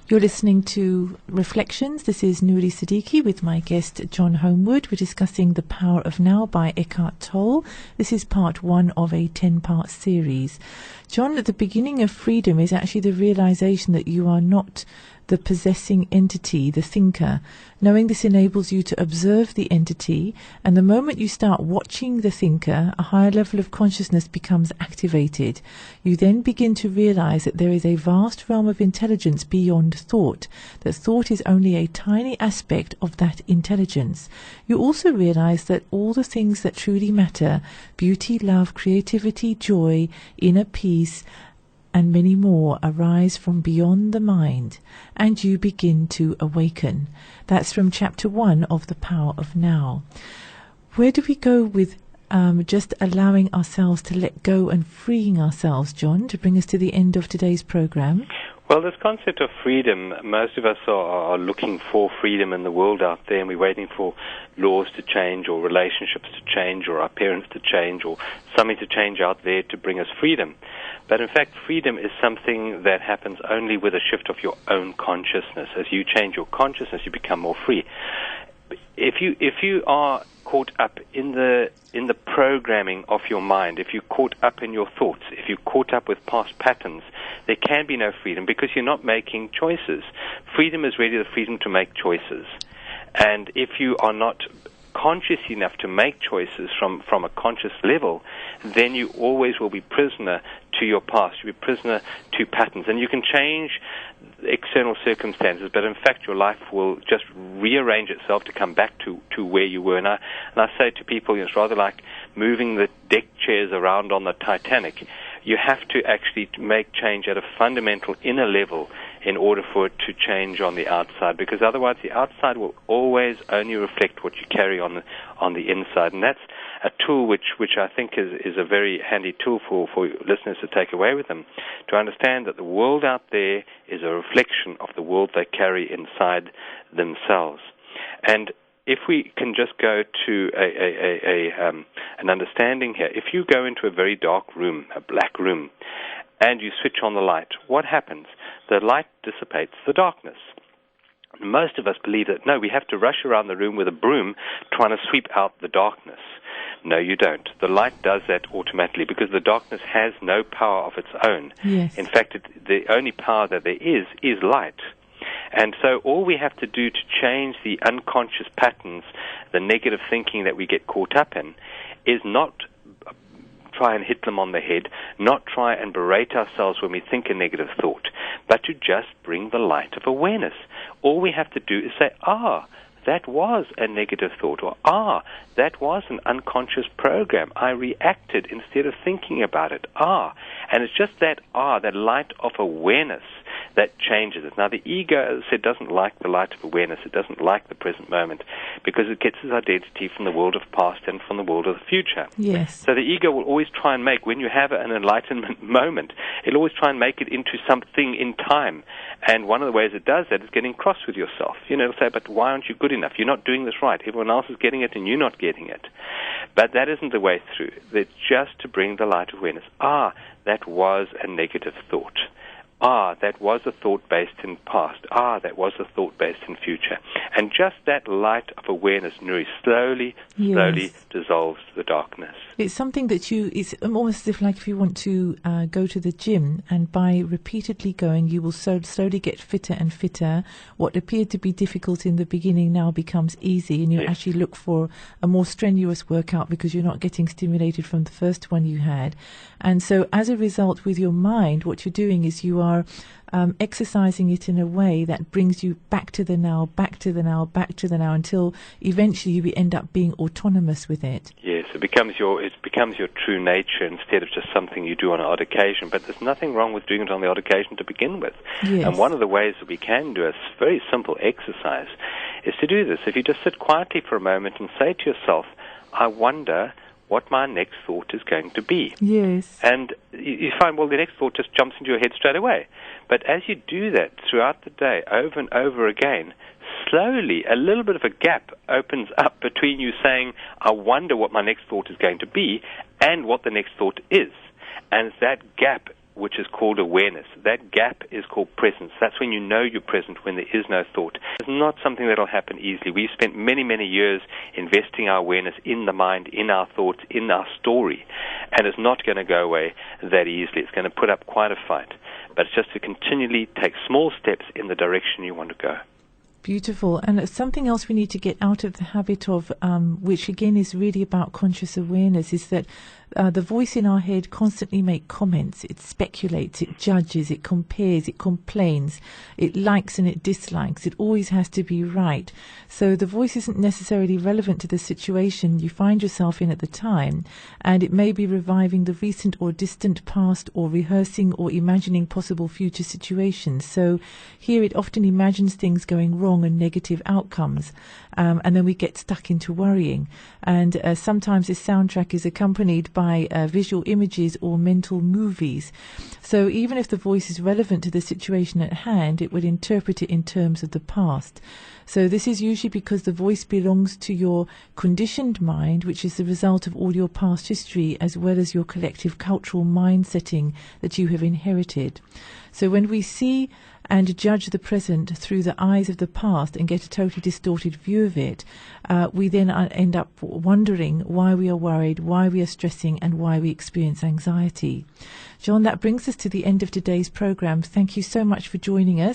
You're listening to Reflections. This is Nuri Siddiqui with my guest John Homewood. We're discussing The Power of Now by Eckhart Tolle. This is part 1 of a 10-part series. John, at the beginning of freedom is actually the realization that you are not the possessing entity, the thinker. Knowing this enables you to observe the entity, and the moment you start watching the thinker, a higher level of consciousness becomes activated. You then begin to realize that there is a vast realm of intelligence beyond thought, that thought is only a tiny aspect of that intelligence. You also realize that all the things that truly matter, beauty, love, creativity, joy, inner peace, and many more, arise from beyond the mind, and you begin to awaken. That's from chapter 1 of The Power of Now. Where do we go with just allowing ourselves to let go and freeing ourselves, John, to bring us to the end of today's program? Well, this concept of freedom, most of us are looking for freedom in the world out there, and we're waiting for laws to change or relationships to change or our parents to change or something to change out there to bring us freedom. But in fact, freedom is something that happens only with a shift of your own consciousness. As you change your consciousness, you become more free. If you are caught up in the programming of your mind, if you're caught up in your thoughts, if you're caught up with past patterns, there can be no freedom because you're not making choices. Freedom is really the freedom to make choices. And if you are not conscious enough to make choices from a conscious level, then you always will be prisoner to your past. You'll be prisoner to patterns. And you can change external circumstances, but in fact your life will just rearrange itself to come back to where you were. And I say to people, it's rather like moving the deck chairs around on the Titanic. You have to actually make change at a fundamental inner level in order for it to change on the outside, because otherwise the outside will always only reflect what you carry on the inside. And that's a tool which I think is a very handy tool for listeners to take away with them, to understand that the world out there is a reflection of the world they carry inside themselves. And if we can just go to an understanding here, if you go into a very dark room, a black room, and you switch on the light, what happens? The light dissipates the darkness. Most of us believe that, no, we have to rush around the room with a broom trying to sweep out the darkness. No, you don't. The light does that automatically because the darkness has no power of its own. Yes. In fact, the only power that there is light. And so all we have to do to change the unconscious patterns, the negative thinking that we get caught up in, is not try and hit them on the head, not try and berate ourselves when we think a negative thought, but to just bring the light of awareness. All we have to do is say, that was a negative thought, or that was an unconscious program. I reacted instead of thinking about it. And it's just that light of awareness that changes it. Now, the ego, as I said, doesn't like the light of awareness. It doesn't like the present moment because it gets its identity from the world of past and from the world of the future. Yes. So the ego will always try and make, when you have an enlightenment moment, it'll always try and make it into something in time. And one of the ways it does that is getting cross with yourself. It'll say, but why aren't you good enough? You're not doing this right. Everyone else is getting it and you're not getting it. But that isn't the way through. It's just to bring the light of awareness. That was a negative thought. That was a thought based in past. That was a thought based in future. And just that light of awareness, Nuri, slowly dissolves the darkness. It's something that it's almost as if like if you want to go to the gym, and by repeatedly going, you will slowly get fitter and fitter. What appeared to be difficult in the beginning now becomes easy, and you actually look for a more strenuous workout because you're not getting stimulated from the first one you had. And so as a result, with your mind, what you're doing is you are exercising it in a way that brings you back to the now, back to the now, back to the now, until eventually you end up being autonomous with it. Yes, it becomes your true nature instead of just something you do on an odd occasion. But there's nothing wrong with doing it on the odd occasion to begin with. Yes. And one of the ways that we can do a very simple exercise is to do this. If you just sit quietly for a moment and say to yourself, I wonder what my next thought is going to be. Yes. And you find, well, the next thought just jumps into your head straight away. But as you do that throughout the day, over and over again, slowly a little bit of a gap opens up between you saying, I wonder what my next thought is going to be, and what the next thought is. And it's that gap which is called awareness. That gap is called presence. That's when you know you're present, when there is no thought. It's not something that will happen easily. We've spent many, many years investing our awareness in the mind, in our thoughts, in our story, and it's not going to go away that easily. It's going to put up quite a fight. But it's just to continually take small steps in the direction you want to go. Beautiful. And something else we need to get out of the habit of, which again is really about conscious awareness, is that the voice in our head constantly makes comments. It speculates, it judges, it compares, it complains, it likes and it dislikes. It always has to be right. So the voice isn't necessarily relevant to the situation you find yourself in at the time, and it may be reviving the recent or distant past, or rehearsing or imagining possible future situations. So here it often imagines things going wrong and negative outcomes, and then we get stuck into worrying. And sometimes this soundtrack is accompanied by visual images or mental movies. So even if the voice is relevant to the situation at hand, it would interpret it in terms of the past. So this is usually because the voice belongs to your conditioned mind, which is the result of all your past history, as well as your collective cultural mind setting that you have inherited. So when we see and judge the present through the eyes of the past and get a totally distorted view of it, we then end up wondering why we are worried, why we are stressing, and why we experience anxiety. John, that brings us to the end of today's program. Thank you so much for joining us.